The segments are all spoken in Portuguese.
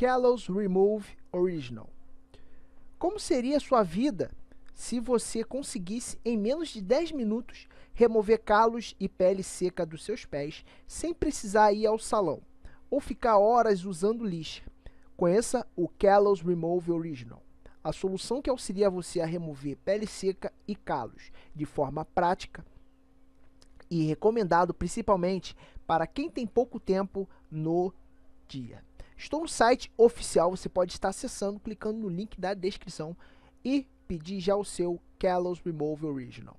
Callus Remove Original. Como seria a sua vida se você conseguisse, em menos de 10 minutos, remover calos e pele seca dos seus pés, sem precisar ir ao salão, ou ficar horas usando lixa? Conheça o Callus Remove Original, a solução que auxilia você a remover pele seca e calos de forma prática e recomendado principalmente para quem tem pouco tempo no dia. Estou no site oficial, você pode estar acessando, clicando no link da descrição e pedir já o seu Callus Remove Original.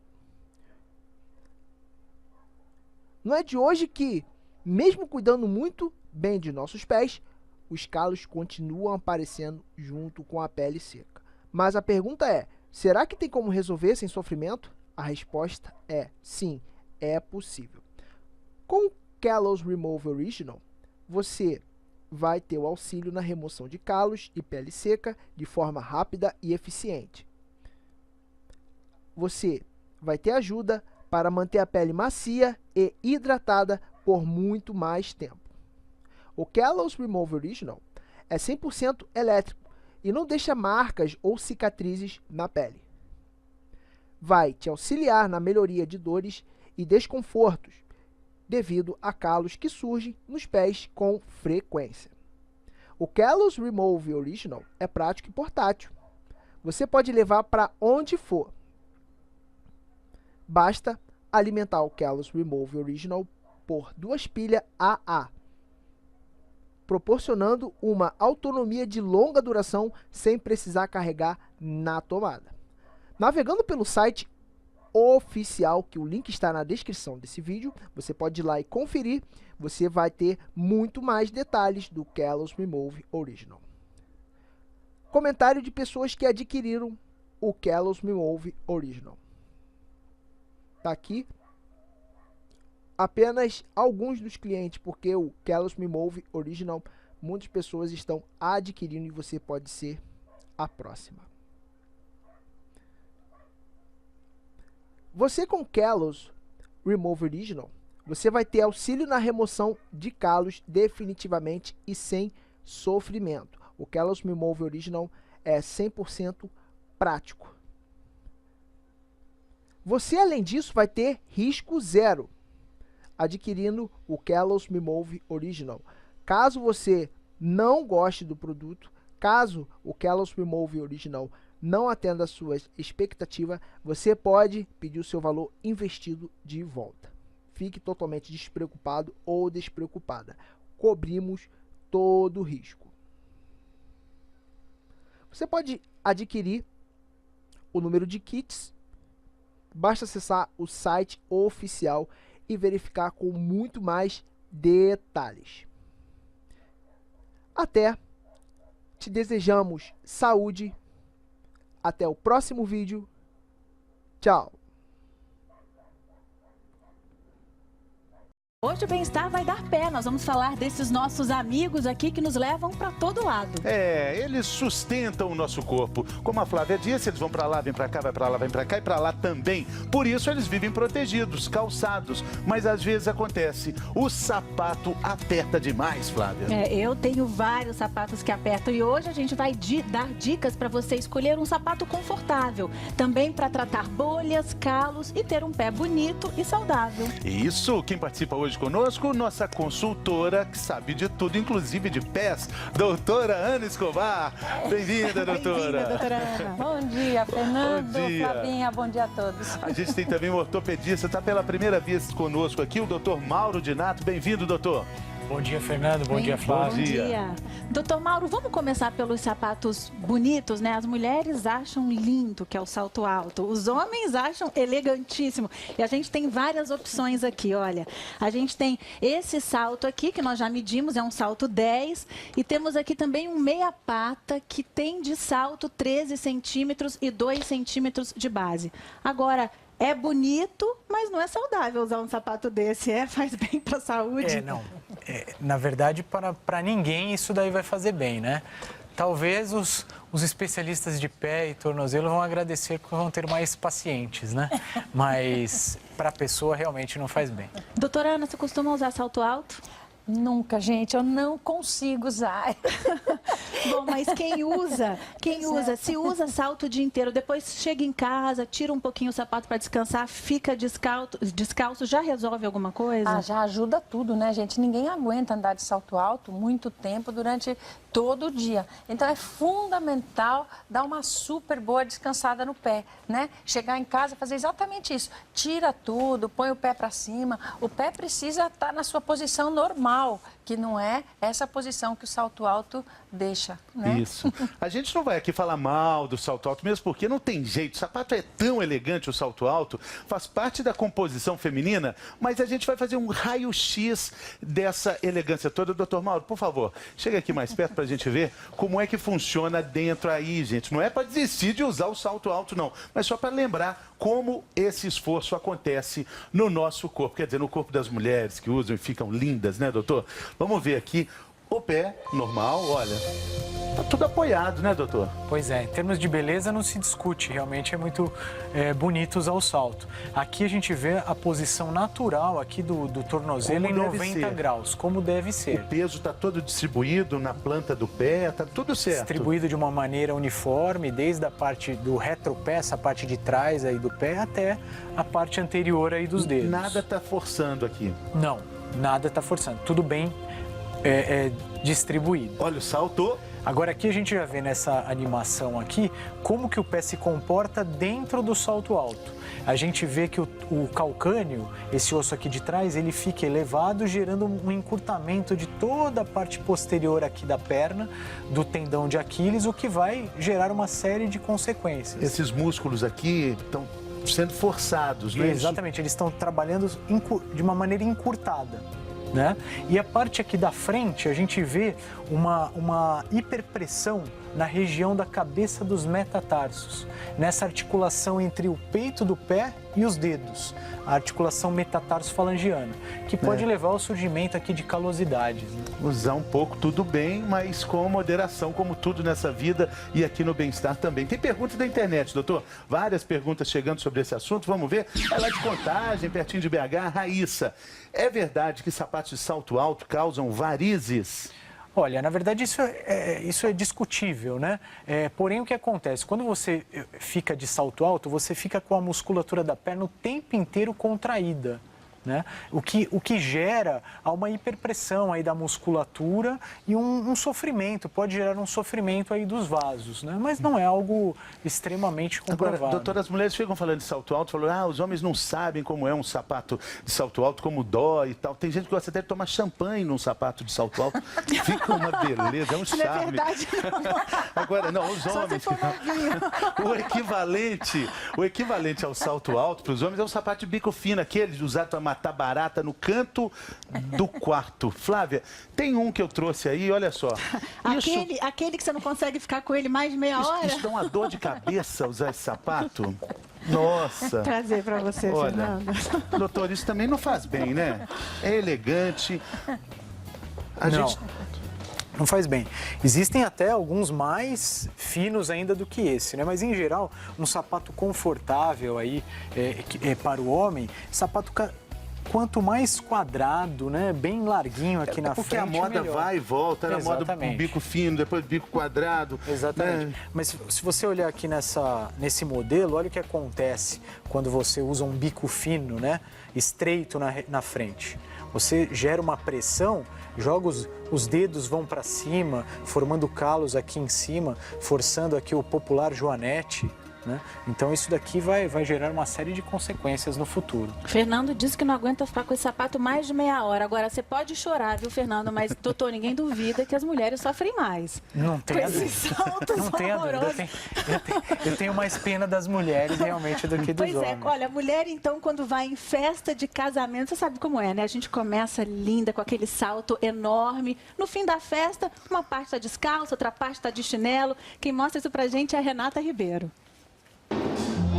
Não é de hoje que, mesmo cuidando muito bem de nossos pés, os calos continuam aparecendo junto com a pele seca. Mas a pergunta é, será que tem como resolver sem sofrimento? A resposta é sim, é possível. Com o Callus Remove Original, você vai ter o auxílio na remoção de calos e pele seca de forma rápida e eficiente. Você vai ter ajuda para manter a pele macia e hidratada por muito mais tempo. O Callus Remove Original é 100% elétrico e não deixa marcas ou cicatrizes na pele. Vai te auxiliar na melhoria de dores e desconfortos devido a calos que surgem nos pés com frequência. O Callus Remove Original é prático e portátil. Você pode levar para onde for. Basta alimentar o Callus Remove Original por 2 pilhas AA, proporcionando uma autonomia de longa duração sem precisar carregar na tomada. Navegando pelo site oficial, que o link está na descrição desse vídeo, você pode ir lá e conferir, você vai ter muito mais detalhes do Callus Remove Original. Comentário de pessoas que adquiriram o Callus Remove Original. Tá aqui apenas alguns dos clientes, porque o Callus Remove Original, muitas pessoas estão adquirindo e você pode ser a próxima. Você com Callus Remove Original, você vai ter auxílio na remoção de calos definitivamente e sem sofrimento. O Callus Remove Original é 100% prático. Você, além disso, vai ter risco zero adquirindo o Callus Remove Original. Caso você não goste do produto, caso o Callus Remove Original não atenda às suas expectativas, você pode pedir o seu valor investido de volta. Fique totalmente despreocupado ou despreocupada. Cobrimos todo o risco. Você pode adquirir o número de kits. Basta acessar o site oficial e verificar com muito mais detalhes. Até te desejamos saúde. Até o próximo vídeo. Tchau! Hoje o bem-estar vai dar pé. Nós vamos falar desses nossos amigos aqui que nos levam para todo lado. Eles sustentam o nosso corpo. Como a Flávia disse, eles vão para lá, vem para cá, vai para lá, vem para cá e para lá também. Por isso eles vivem protegidos, calçados. Mas às vezes acontece, o sapato aperta demais, Flávia. Eu tenho vários sapatos que apertam e hoje a gente vai dar dicas para você escolher um sapato confortável. Também para tratar bolhas, calos e ter um pé bonito e saudável. Isso, quem participa hoje conosco, nossa consultora que sabe de tudo, inclusive de pés, doutora Ana Escobar. Bem-vinda, doutora. Bem-vinda, doutora Ana. Bom dia, Fernando, Bom dia. Flavinha, bom dia a todos. A gente tem também um ortopedista, está pela primeira vez conosco aqui, o doutor Mauro Dinato. Bem-vindo, doutor. Bom dia, Fernando. Bom dia, Flávio. Bom dia. Doutor Mauro, vamos começar pelos sapatos bonitos, né? As mulheres acham lindo, que é o salto alto. Os homens acham elegantíssimo. E a gente tem várias opções aqui, olha. A gente tem esse salto aqui, que nós já medimos, é um salto 10. E temos aqui também um meia pata, que tem de salto 13 centímetros e 2 centímetros de base. Agora, é bonito, mas não é saudável usar um sapato desse. Faz bem para a saúde? Não. Na verdade, para ninguém isso daí vai fazer bem, né? Talvez os especialistas de pé e tornozelo vão agradecer porque vão ter mais pacientes, né? Mas para a pessoa realmente não faz bem. Doutora Ana, você costuma usar salto alto? Nunca, gente, eu não consigo usar. Bom, mas quem usa, se usa salto o dia inteiro, depois chega em casa, tira um pouquinho o sapato para descansar, fica descalço, já resolve alguma coisa? Ah, já ajuda tudo, né, gente? Ninguém aguenta andar de salto alto muito tempo durante todo o dia. Então é fundamental dar uma super boa descansada no pé, né? Chegar em casa, fazer exatamente isso. Tira tudo, põe o pé para cima. O pé precisa estar na sua posição normal, que não é essa posição que o salto alto deixa, né? Isso. A gente não vai aqui falar mal do salto alto, mesmo porque não tem jeito. O sapato é tão elegante, o salto alto, faz parte da composição feminina, mas a gente vai fazer um raio-x dessa elegância toda. Doutor Mauro, por favor, chega aqui mais perto para a gente ver como é que funciona dentro aí, gente. Não é para desistir de usar o salto alto, não, mas só para lembrar como esse esforço acontece no nosso corpo, quer dizer, no corpo das mulheres que usam e ficam lindas, né, doutor? Vamos ver aqui o pé normal, olha, tá tudo apoiado, né, doutor? Pois é, em termos de beleza não se discute, realmente é muito bonito usar o salto. Aqui a gente vê a posição natural aqui do tornozelo em 90 graus, como deve ser. O peso está todo distribuído na planta do pé, tá tudo certo. Distribuído de uma maneira uniforme, desde a parte do retropé, essa parte de trás aí do pé, até a parte anterior aí dos dedos. Nada tá forçando aqui. Não, nada tá forçando, tudo bem distribuído. Olha o salto. Agora aqui a gente já vê nessa animação aqui como que o pé se comporta dentro do salto alto. A gente vê que o calcâneo, esse osso aqui de trás, ele fica elevado, gerando um encurtamento de toda a parte posterior aqui da perna, do tendão de Aquiles, o que vai gerar uma série de consequências. Esses músculos aqui estão sendo forçados, né? Exatamente, eles estão trabalhando de uma maneira encurtada, né? E a parte aqui da frente, a gente vê uma hiperpressão na região da cabeça dos metatarsos, nessa articulação entre o peito do pé e os dedos, a articulação metatarso-falangiana, que pode levar ao surgimento aqui de calosidades. Né? Usar um pouco, tudo bem, mas com moderação, como tudo nessa vida e aqui no Bem-Estar também. Tem perguntas da internet, doutor? Várias perguntas chegando sobre esse assunto, vamos ver? É lá de Contagem, pertinho de BH, Raíssa. É verdade que sapatos de salto alto causam varizes? Olha, na verdade isso é discutível, né? Porém, o que acontece? Quando você fica de salto alto, você fica com a musculatura da perna o tempo inteiro contraída, né? O que gera uma hiperpressão aí da musculatura e um sofrimento, pode gerar um sofrimento aí dos vasos, né? Mas não é algo extremamente comprovado. Agora, doutor, as mulheres ficam falando de salto alto, falam, os homens não sabem como é um sapato de salto alto, como dói e tal. Tem gente que gosta até de tomar champanhe num sapato de salto alto. Fica uma beleza, é um charme. Não é verdade, não. Agora, não, os homens... O equivalente ao salto alto para os homens é um sapato de bico fino, aquele usado para matar barata no canto do quarto. Flávia, tem um que eu trouxe aí, olha só. Aquele que você não consegue ficar com ele mais de meia hora? Isso dá uma dor de cabeça usar esse sapato? Nossa. Trazer para você, olha, Fernando. Doutor, isso também não faz bem, né? É elegante. Não faz bem. Existem até alguns mais finos ainda do que esse, né? Mas em geral, um sapato confortável aí para o homem, sapato quanto mais quadrado, né, bem larguinho aqui na frente, porque a moda melhor. Vai e volta, era a moda com bico fino, depois bico quadrado. Exatamente. Né? Mas se você olhar aqui nesse modelo, olha o que acontece quando você usa um bico fino, né, estreito na frente. Você gera uma pressão, joga os dedos vão para cima, formando calos aqui em cima, forçando aqui o popular joanete. Né? Então isso daqui vai gerar uma série de consequências no futuro. Fernando disse que não aguenta ficar com esse sapato mais de meia hora. Agora, você pode chorar, viu, Fernando? Mas, doutor, ninguém duvida que as mulheres sofrem mais. Não tenha dúvida. Não tenha dúvida. Eu tenho mais pena das mulheres, realmente, do que dos homens. Pois é. Olha, a mulher, então, quando vai em festa de casamento, você sabe como é, né? A gente começa linda, com aquele salto enorme. No fim da festa, uma parte está descalça, outra parte está de chinelo. Quem mostra isso pra gente é a Renata Ribeiro.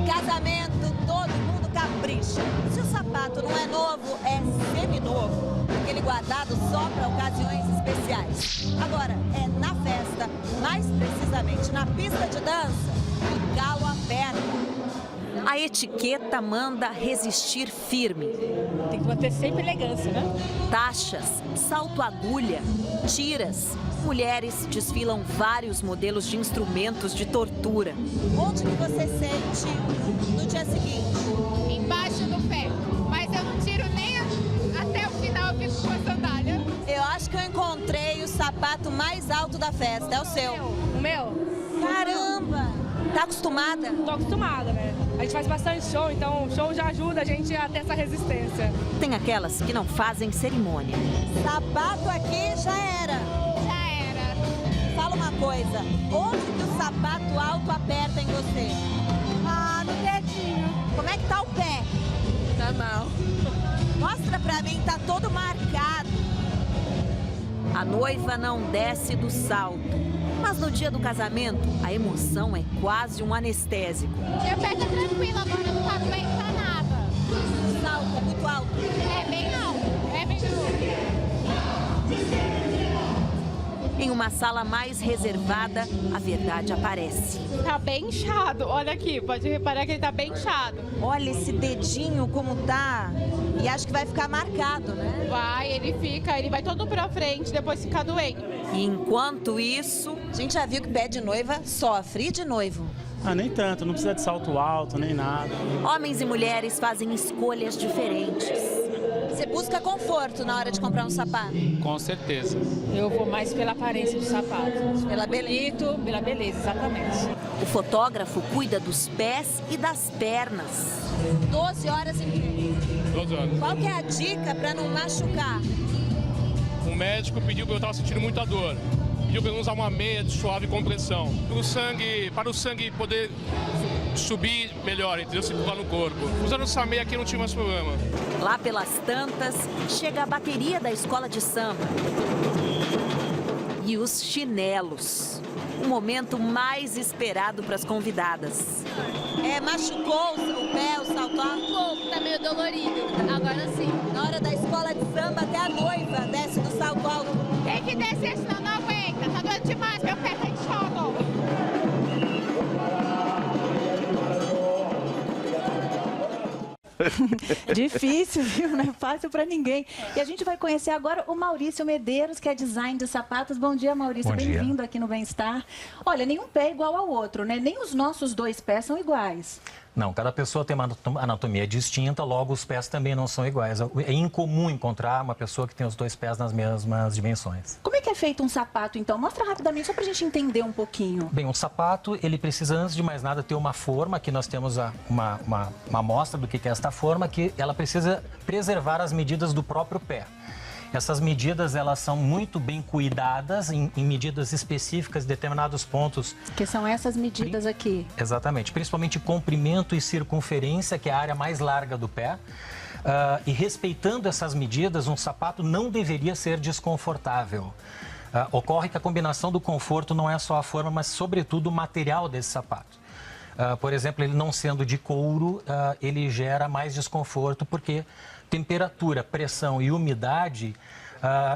Casamento, todo mundo capricha. Se o sapato não é novo, é seminovo. Aquele guardado só para ocasiões especiais. Agora, é na festa, mais precisamente na pista de dança, e calo a perna. A etiqueta manda resistir firme. Tem que manter sempre elegância, né? Taxas, salto-agulha, tiras. Mulheres desfilam vários modelos de instrumentos de tortura. Onde que você sente no dia seguinte? Embaixo do pé. Mas eu não tiro nem até o final, eu fico com a sandália. Eu acho que eu encontrei o sapato mais alto da festa. É o seu. O meu? Caramba! Tá acostumada? Tô acostumada, né? A gente faz bastante show, então o show já ajuda a gente a ter essa resistência. Tem aquelas que não fazem cerimônia. Sapato aqui já era. Já era. Fala uma coisa, onde que o sapato alto aperta em você? Ah, no dedinho. Como é que tá o pé? Tá mal. Mostra pra mim, tá todo marcado. A noiva não desce do salto. Mas no dia do casamento, a emoção é quase um anestésico. Minha perna é tranquila, agora não tá doendo nada. O salto é muito alto. É bem alto. É bem alto. Em uma sala mais reservada, a verdade aparece. Tá bem inchado. Olha aqui, pode reparar que ele tá bem inchado. Olha esse dedinho como tá. E acho que vai ficar marcado, né? Vai, ele vai todo pra frente, depois fica doendo. E enquanto isso, a gente já viu que pé de noiva sofre. E de noivo? Ah, nem tanto, não precisa de salto alto, nem nada. Homens e mulheres fazem escolhas diferentes. Você busca conforto na hora de comprar um sapato? Com certeza. Eu vou mais pela aparência do sapato. Pela beleza? Bonito, pela beleza, exatamente. O fotógrafo cuida dos pés e das pernas. 12 horas em pé. 12 horas. Qual que é a dica para não machucar? O médico pediu que eu estava sentindo muita dor. Pediu para eu usar uma meia de suave compressão. Para o sangue poder subir melhor, entendeu? Circular no corpo. Usando essa meia aqui não tinha mais problema. Lá pelas tantas, chega a bateria da escola de samba. E os chinelos. O momento mais esperado para as convidadas. Machucou o pé, o salto alto? Um pouco, tá meio dolorido. Agora sim. Na hora da escola de samba, até a noiva desce do salto alto. Tem que descer, senão não aguenta. Tá doendo demais, meu pé tá inchado. Difícil, viu? Não é fácil para ninguém. E a gente vai conhecer agora o Maurício Medeiros, que é design de sapatos. Bom dia, Maurício. Bem-vindo aqui no Bem-Estar. Olha, nenhum pé é igual ao outro, né? Nem os nossos 2 pés são iguais. Não, cada pessoa tem uma anatomia distinta, logo os pés também não são iguais. É incomum encontrar uma pessoa que tem os 2 pés nas mesmas dimensões. Como é que é feito um sapato, então? Mostra rapidamente, só para a gente entender um pouquinho. Bem, um sapato, ele precisa, antes de mais nada, ter uma forma. Aqui nós temos uma amostra do que é esta forma, que ela precisa preservar as medidas do próprio pé. Essas medidas, elas são muito bem cuidadas em medidas específicas, em determinados pontos. Que são essas medidas aqui. Exatamente, principalmente comprimento e circunferência, que é a área mais larga do pé. E respeitando essas medidas, um sapato não deveria ser desconfortável. Ocorre que a combinação do conforto não é só a forma, mas sobretudo o material desse sapato. Por exemplo, ele não sendo de couro, ele gera mais desconforto, porque temperatura, pressão e umidade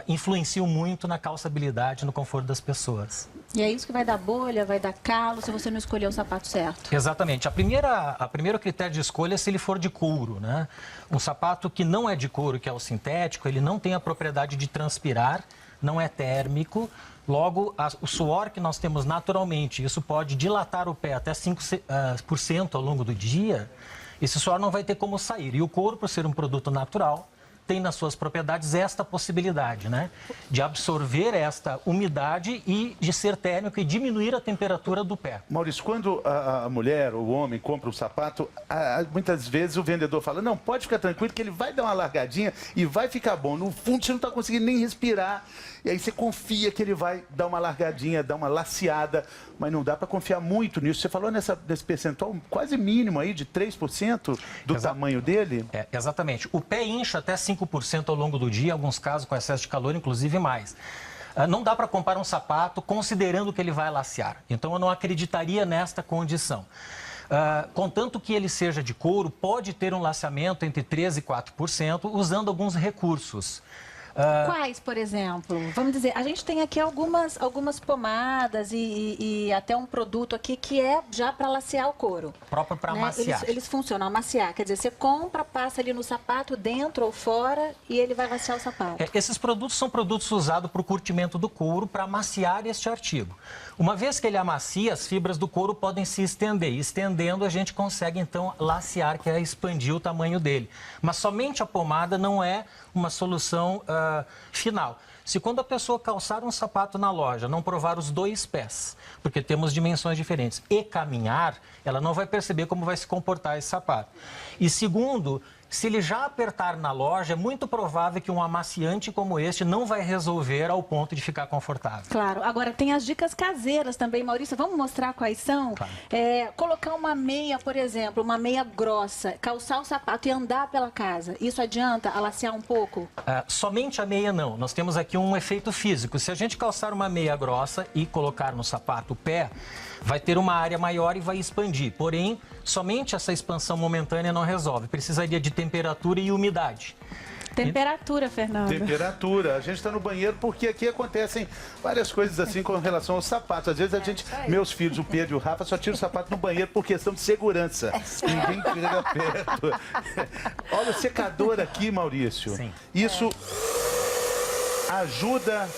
influenciam muito na calçabilidade, no conforto das pessoas. E é isso que vai dar bolha, vai dar calo, se você não escolher o sapato certo. Exatamente. A primeiro critério de escolha é se ele for de couro, né? Um sapato que não é de couro, que é o sintético, ele não tem a propriedade de transpirar, não é térmico. Logo, o suor que nós temos naturalmente, isso pode dilatar o pé até 5% ao longo do dia. Esse suor não vai ter como sair. E o couro, por ser um produto natural, tem nas suas propriedades esta possibilidade, né? De absorver esta umidade e de ser térmico e diminuir a temperatura do pé. Maurício, quando a mulher ou o homem compra um sapato, muitas vezes o vendedor fala, não, pode ficar tranquilo que ele vai dar uma largadinha e vai ficar bom. No fundo, você não está conseguindo nem respirar. E aí você confia que ele vai dar uma largadinha, dar uma laceada, mas não dá para confiar muito nisso. Você falou nesse percentual quase mínimo aí, de 3% do tamanho dele? Exatamente. O pé incha até 5% ao longo do dia, em alguns casos com excesso de calor, inclusive mais. Não dá para comprar um sapato considerando que ele vai lacear. Então, eu não acreditaria nesta condição. Contanto que ele seja de couro, pode ter um laceamento entre 3% e 4%, usando alguns recursos. Quais, por exemplo? Vamos dizer, a gente tem aqui algumas pomadas e até um produto aqui que é já para lacear o couro. Próprio para amaciar. Eles funcionam, amaciar. Quer dizer, você compra, passa ali no sapato, dentro ou fora, e ele vai lacear o sapato. Esses produtos são produtos usados para o curtimento do couro, para amaciar este artigo. Uma vez que ele amacia, as fibras do couro podem se estender. E estendendo, a gente consegue, então, lacear, que é expandir o tamanho dele. Mas somente a pomada não é uma solução final. Se quando a pessoa calçar um sapato na loja, não provar os 2 pés, porque temos dimensões diferentes, e caminhar, ela não vai perceber como vai se comportar esse sapato. E segundo, se ele já apertar na loja, é muito provável que um amaciante como este não vai resolver ao ponto de ficar confortável. Claro. Agora, tem as dicas caseiras também, Maurício. Vamos mostrar quais são? Claro. Colocar uma meia, por exemplo, uma meia grossa, calçar o sapato e andar pela casa. Isso adianta alaciar um pouco? Somente a meia não. Nós temos aqui um efeito físico. Se a gente calçar uma meia grossa e colocar no sapato o pé, vai ter uma área maior e vai expandir. Porém, somente essa expansão momentânea não resolve. Precisaria de temperatura e umidade. Temperatura, Fernando. Temperatura. A gente está no banheiro porque aqui acontecem várias coisas assim com relação aos sapatos. Às vezes meus filhos, o Pedro e o Rafa, só tiram o sapato no banheiro por questão de segurança. Ninguém chega perto. Olha o secador aqui, Maurício. Sim. Isso ajuda...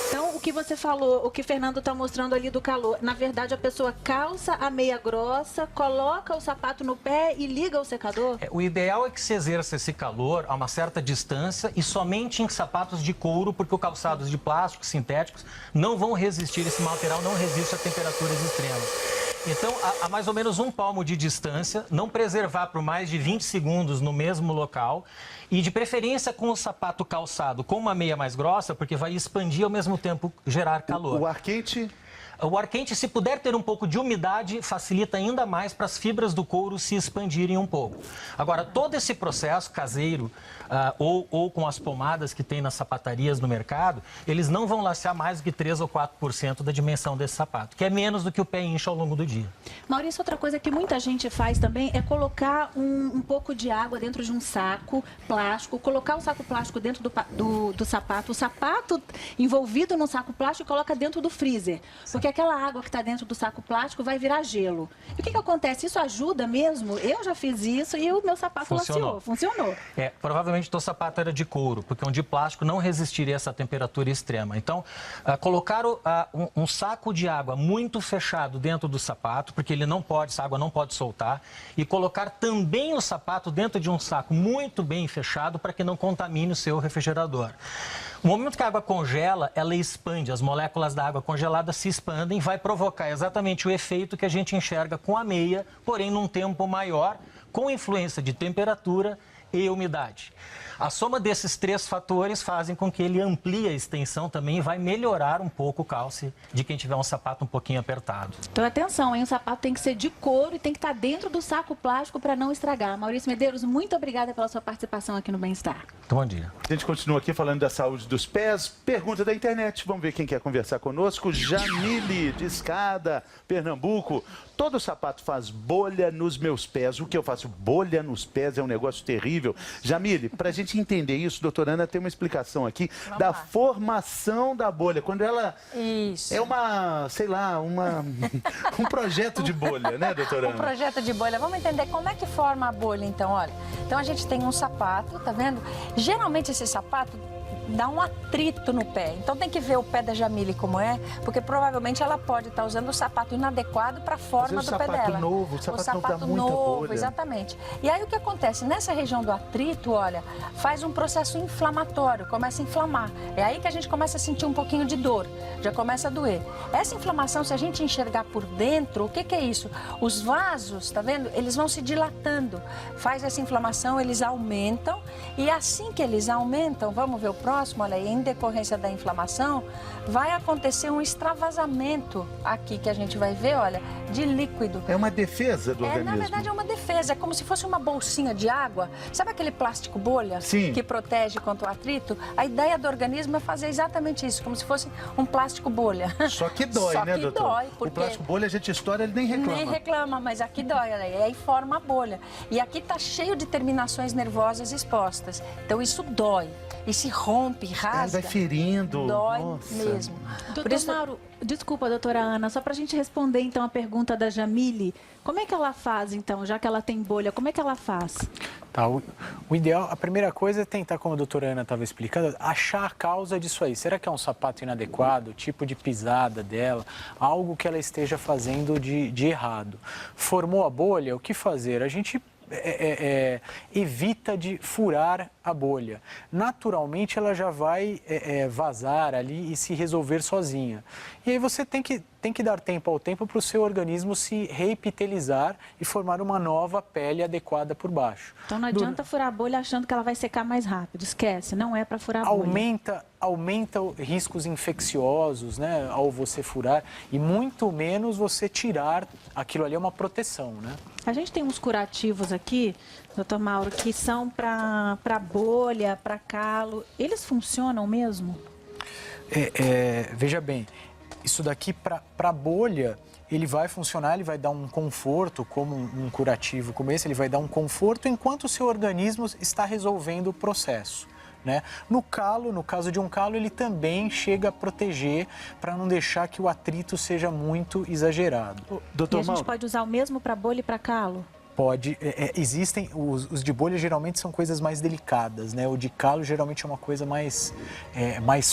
Então, o que você falou, o que o Fernando está mostrando ali do calor, na verdade a pessoa calça a meia grossa, coloca o sapato no pé e liga o secador? O ideal é que se exerça esse calor a uma certa distância e somente em sapatos de couro, porque os calçados de plástico, sintéticos, não vão resistir, esse material não resiste a temperaturas extremas. Então, a mais ou menos 1 palmo de distância, não preservar por mais de 20 segundos no mesmo local e, de preferência, com o sapato calçado com uma meia mais grossa, porque vai expandir e, ao mesmo tempo, gerar calor. O ar quente? O ar quente, se puder ter um pouco de umidade, facilita ainda mais para as fibras do couro se expandirem um pouco. Agora, todo esse processo caseiro ou com as pomadas que tem nas sapatarias no mercado, eles não vão lacear mais do que 3 ou 4% da dimensão desse sapato, que é menos do que o pé incha ao longo do dia. Maurício, outra coisa que muita gente faz também é colocar um pouco de água dentro de um saco plástico, colocar o saco plástico dentro do sapato, o sapato envolvido no saco plástico e coloca dentro do freezer. Porque aquela água que está dentro do saco plástico vai virar gelo. E o que acontece? Isso ajuda mesmo? Eu já fiz isso e o meu sapato laceou. Funcionou. Provavelmente o teu sapato era de couro, porque um de plástico não resistiria a essa temperatura extrema. Então, colocar um saco de água muito fechado dentro do sapato, porque essa água não pode soltar, e colocar também o sapato dentro de um saco muito bem fechado para que não contamine o seu refrigerador. No momento que a água congela, ela expande, as moléculas da água congelada se expandem, vai provocar exatamente o efeito que a gente enxerga com a meia, porém num tempo maior, com influência de temperatura e umidade. A soma desses 3 fatores fazem com que ele amplie a extensão também e vai melhorar um pouco o calce de quem tiver um sapato um pouquinho apertado. Então, atenção, hein? O sapato tem que ser de couro e tem que estar dentro do saco plástico para não estragar. Maurício Medeiros, muito obrigada pela sua participação aqui no Bem-Estar. Bom dia. A gente continua aqui falando da saúde dos pés. Pergunta da internet. Vamos ver quem quer conversar conosco. Jamile, de Escada, Pernambuco. Todo sapato faz bolha nos meus pés. O que eu faço? Bolha nos pés é um negócio terrível. Jamile, para a gente entender isso, doutora Ana tem uma explicação aqui formação da bolha. Quando ela é um projeto de bolha, né, doutora Ana? Um projeto de bolha. Vamos entender como é que forma a bolha, então, olha. Então, a gente tem um sapato, tá vendo? Geralmente, esse sapato dá um atrito no pé. Então tem que ver o pé da Jamile como é, porque provavelmente ela pode estar usando o sapato inadequado para a forma do pé dela. O sapato novo, exatamente. E aí o que acontece? Nessa região do atrito, olha, faz um processo inflamatório, começa a inflamar. É aí que a gente começa a sentir um pouquinho de dor, já começa a doer. Essa inflamação, se a gente enxergar por dentro, o que é isso? Os vasos, tá vendo? Eles vão se dilatando. Faz essa inflamação, eles aumentam e assim que eles aumentam, vamos ver o próximo, olha aí, em decorrência da inflamação, vai acontecer um extravasamento aqui que a gente vai ver, olha, de líquido. É uma defesa do organismo? Na verdade, é uma defesa, é como se fosse uma bolsinha de água. Sabe aquele plástico bolha? Sim. Que protege contra o atrito? A ideia do organismo é fazer exatamente isso, como se fosse um plástico plástico bolha. Só que dói, Só né, que doutor? dói, porque O plástico bolha a gente estoura, ele nem reclama. Nem reclama, mas aqui dói, olha aí, aí forma a bolha. E aqui tá cheio de terminações nervosas expostas. Então isso dói. E se rompe, rasga. Vai ferindo. Dói Nossa. mesmo. Doutor Mauro, desculpa, doutora Ana, só pra gente responder então a pergunta da Jamile, como é que ela faz então, já que ela tem bolha, como é que ela faz? Tá, o ideal, a primeira coisa é tentar, como a doutora Ana estava explicando, achar a causa disso aí. Será que é um sapato inadequado, o tipo de pisada dela, algo que ela esteja fazendo de errado? Formou a bolha, o que fazer? A gente evita de furar a bolha. Naturalmente, ela já vai vazar ali e se resolver sozinha. E aí você tem que dar tempo ao tempo para o seu organismo se reepitelizar e formar uma nova pele adequada por baixo. Então não adianta furar a bolha achando que ela vai secar mais rápido. Esquece, não é para furar a bolha. Aumenta riscos infecciosos, né, ao você furar, e muito menos você tirar, aquilo ali é uma proteção, né? A gente tem uns curativos aqui, doutor Mauro, que são para bolha, para calo. Eles funcionam mesmo? Veja bem, isso daqui para bolha, ele vai funcionar, ele vai dar um conforto, como um curativo como esse, ele vai dar um conforto enquanto o seu organismo está resolvendo o processo. Né? No calo, no caso de um calo, ele também chega a proteger para não deixar que o atrito seja muito exagerado. E a gente pode usar o mesmo para bolha e para calo? Pode. Existem, os de bolha geralmente são coisas mais delicadas, né? O de calo geralmente é uma coisa mais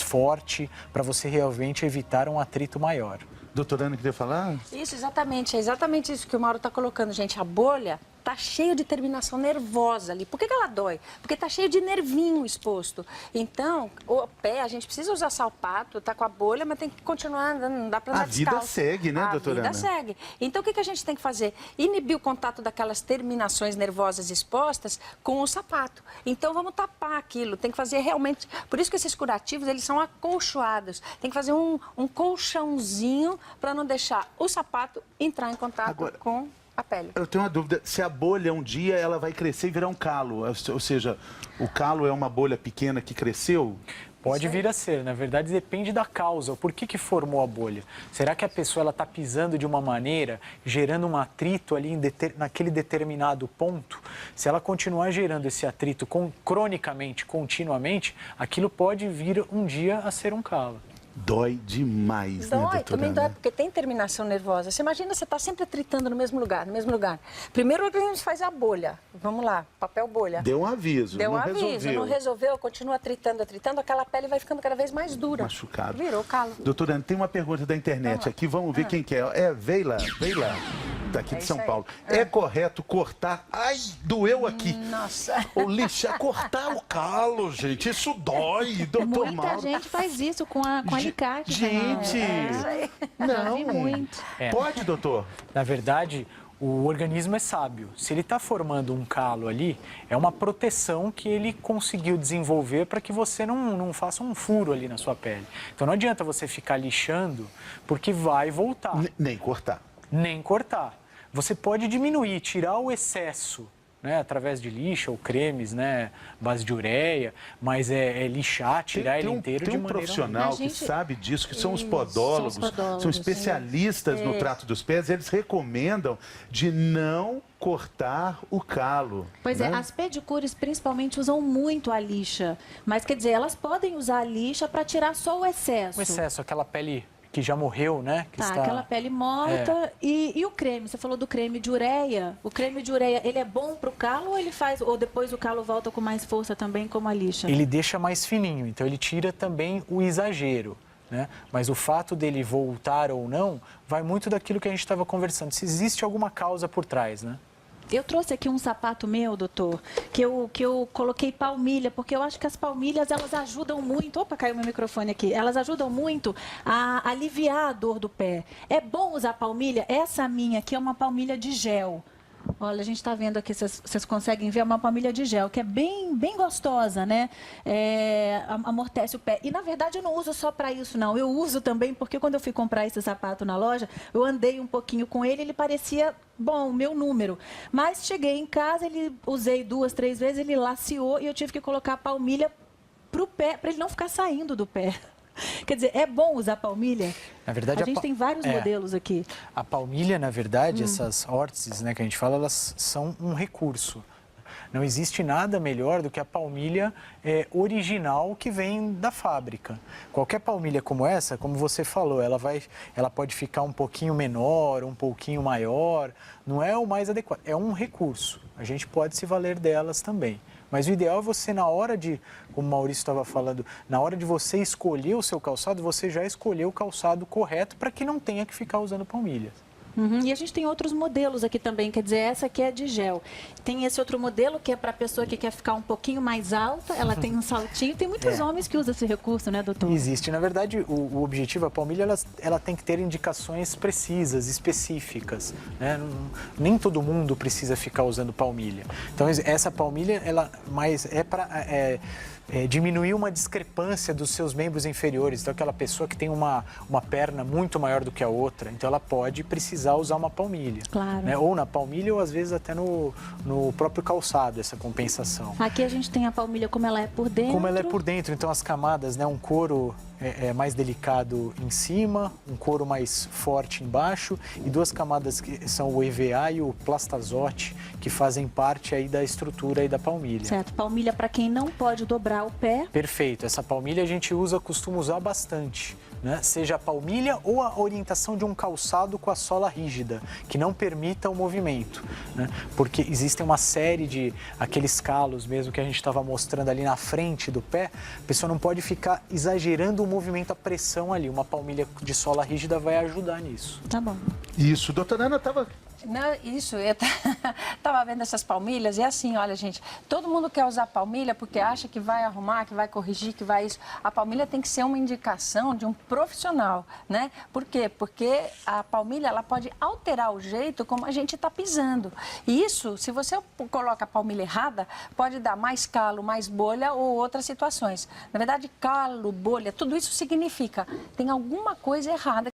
forte para você realmente evitar um atrito maior. Doutora Ana, queria falar? Isso, exatamente. É exatamente isso que o Mauro está colocando, gente. A bolha tá cheio de terminação nervosa ali. Por que ela dói? Porque tá cheio de nervinho exposto. Então, o pé, a gente precisa usar sapato, tá com a bolha, mas tem que continuar andando, não dá para andar descalço. A vida segue, né, doutora Ana? A vida segue. Então, o que a gente tem que fazer? Inibir o contato daquelas terminações nervosas expostas com o sapato. Então, vamos tapar aquilo. Tem que fazer realmente... Por isso que esses curativos, eles são acolchoados. Tem que fazer um colchãozinho para não deixar o sapato entrar em contato com a pele. Eu tenho uma dúvida, se a bolha um dia ela vai crescer e virar um calo, ou seja, o calo é uma bolha pequena que cresceu? Pode vir a ser, na verdade depende da causa, por que formou a bolha. Será que a pessoa está pisando de uma maneira, gerando um atrito ali naquele determinado ponto? Se ela continuar gerando esse atrito cronicamente, continuamente, aquilo pode vir um dia a ser um calo. Dói demais, né, doutora? Também dói, porque tem terminação nervosa. Você imagina, você está sempre atritando no mesmo lugar, Primeiro o organismo faz a bolha. Vamos lá, papel bolha. Deu um aviso, não resolveu, continua atritando, aquela pele vai ficando cada vez mais dura. Machucado. Virou calo. Doutora Ana, tem uma pergunta da internet aqui, vamos ver quem que é. É Veila, daqui de São Paulo. É correto cortar... Ai, doeu aqui. Nossa. Ou lixar, cortar o calo, gente, isso dói, doutor Mauro. Muita gente faz isso com alicate. Gente, não. Muito. Pode, doutor? Na verdade, o organismo é sábio. Se ele está formando um calo ali, é uma proteção que ele conseguiu desenvolver para que você não faça um furo ali na sua pele. Então não adianta você ficar lixando, porque vai voltar. Nem cortar. Nem cortar. Você pode diminuir, tirar o excesso, né, através de lixa ou cremes, né, base de ureia, mas lixar, tirar ele inteiro de maneira... Tem um profissional que sabe disso, que são os podólogos, são especialistas no trato dos pés, eles recomendam de não cortar o calo. Pois né? as pedicures principalmente usam muito a lixa, mas quer dizer, elas podem usar a lixa para tirar só o excesso. O excesso, aquela pele que já morreu, né? Que está... aquela pele morta. E o creme? Você falou do creme de ureia. O creme de ureia, ele é bom para o calo ou depois o calo volta com mais força também, como a lixa? Ele deixa mais fininho, então ele tira também o exagero, né? Mas o fato dele voltar ou não, vai muito daquilo que a gente estava conversando. Se existe alguma causa por trás, né? Eu trouxe aqui um sapato meu, doutor, que eu coloquei palmilha, porque eu acho que as palmilhas, elas ajudam muito... Opa, caiu meu microfone aqui. Elas ajudam muito a aliviar a dor do pé. É bom usar palmilha? Essa minha aqui é uma palmilha de gel. Olha, a gente está vendo aqui, vocês conseguem ver, uma palmilha de gel, que é bem gostosa, né? Amortece o pé. E, na verdade, eu não uso só para isso, não. Eu uso também, porque quando eu fui comprar esse sapato na loja, eu andei um pouquinho com ele parecia, bom, o meu número. Mas cheguei em casa, usei 2, 3 vezes, ele laceou e eu tive que colocar a palmilha pro pé, para ele não ficar saindo do pé. Quer dizer, é bom usar palmilha? Na verdade, a gente tem vários modelos aqui. A palmilha, na verdade, essas órtices, né, que a gente fala, elas são um recurso. Não existe nada melhor do que a palmilha original que vem da fábrica. Qualquer palmilha como essa, como você falou, ela pode ficar um pouquinho menor, um pouquinho maior. Não é o mais adequado, é um recurso. A gente pode se valer delas também. Mas o ideal é você, na hora de, como o Maurício estava falando, na hora de você escolher o seu calçado, você já escolheu o calçado correto para que não tenha que ficar usando palmilhas. E a gente tem outros modelos aqui também, quer dizer, essa aqui é de gel. Tem esse outro modelo que é para a pessoa que quer ficar um pouquinho mais alta, ela tem um saltinho. Tem muitos homens que usam esse recurso, né, doutor? Existe. Na verdade, o objetivo, a palmilha, ela tem que ter indicações precisas, específicas, né? Nem todo mundo precisa ficar usando palmilha. Então, essa palmilha, ela mais é para... diminuir uma discrepância dos seus membros inferiores. Então, aquela pessoa que tem uma perna muito maior do que a outra, então ela pode precisar usar uma palmilha. Claro. Né? Ou na palmilha ou às vezes até no próprio calçado, essa compensação. Aqui a gente tem a palmilha como ela é por dentro. Como ela é por dentro, então as camadas, né? Um couro mais delicado em cima, um couro mais forte embaixo e duas camadas que são o EVA e o plastazote, que fazem parte aí da estrutura aí da palmilha. Certo, palmilha para quem não pode dobrar o pé. Perfeito, essa palmilha a gente costuma usar bastante, né? Seja a palmilha ou a orientação de um calçado com a sola rígida, que não permita o movimento, né? Porque existem uma série de aqueles calos mesmo que a gente estava mostrando ali na frente do pé, a pessoa não pode ficar exagerando o movimento, a pressão ali. Uma palmilha de sola rígida vai ajudar nisso. Tá bom. Isso, doutora Ana estava... Não, isso, eu estava vendo essas palmilhas e assim, olha, gente, todo mundo quer usar palmilha porque acha que vai arrumar, que vai corrigir, que vai isso. A palmilha tem que ser uma indicação de um profissional, né? Por quê? Porque a palmilha, ela pode alterar o jeito como a gente está pisando. E isso, se você coloca a palmilha errada, pode dar mais calo, mais bolha ou outras situações. Na verdade, calo, bolha, tudo isso significa tem alguma coisa errada